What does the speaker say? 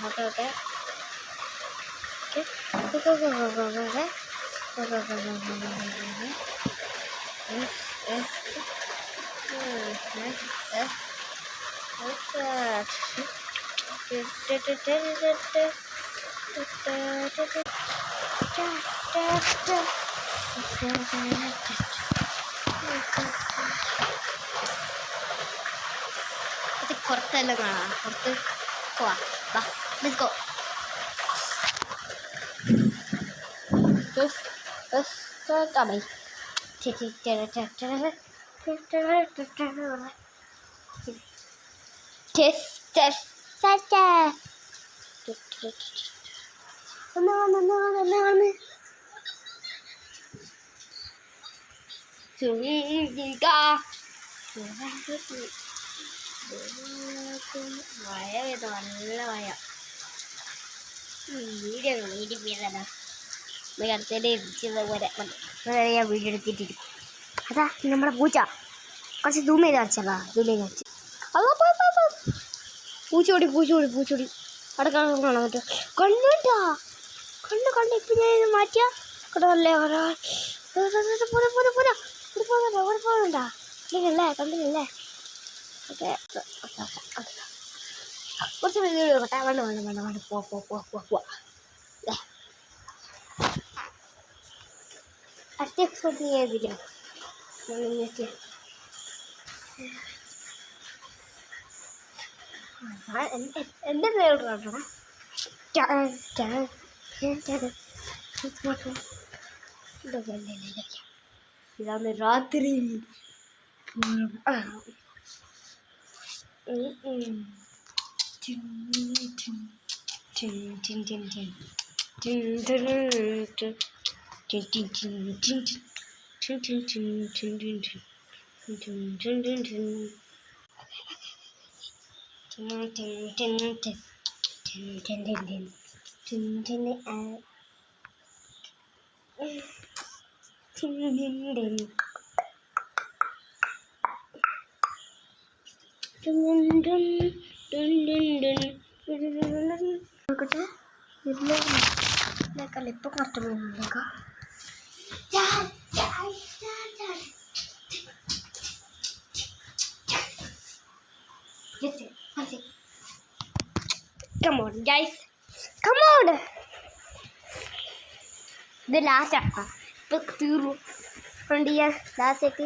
Okay പുറത്തെല്ലാം കാണാം. പുറത്ത് പോവാ. വാ, ലെറ്റ്സ് ഗോ. Bye. മഴ പെയ്തു, നല്ല മഴ. വീഡിയോ വീട്ടിൽ അടുത്തതിൻ്റെ പോലെ ഞാൻ വീഡിയോ എടുത്തിട്ടിരിക്കും. അതാ നമ്മളെ പൂച്ച കുറച്ച് സൂം ചെയ്ത് അടച്ചതാ. അതോ പൂച്ചോടി അവിടെ കാണാൻ പറ്റും. കണ്ണുണ്ടാ കണ്ണ് ഇപ്പം ഞാൻ മാറ്റിയാ കണ്ടല്ലേ. പോരണ്ടാ കണ്ടില്ലേ കണ്ടില്ലേ. ഓക്കെ കുറച്ച് വീഡിയോ എടുക്കട്ടെ. വേണ്ട പോ. അടുത്ത എക്സ്പോർട്ട് ചെയ്തില്ല. എൻ്റെ ഫേവറേറ്റ് ഇതാണ് രാത്രി. ഇപ്പൊ കുറച്ച് നോക്കാം. Come on, guys. Come on. ഇത് ലാസ്റ്റ് ആക്കാം. ഇപ്പൊ തീർന്നു. Last okay.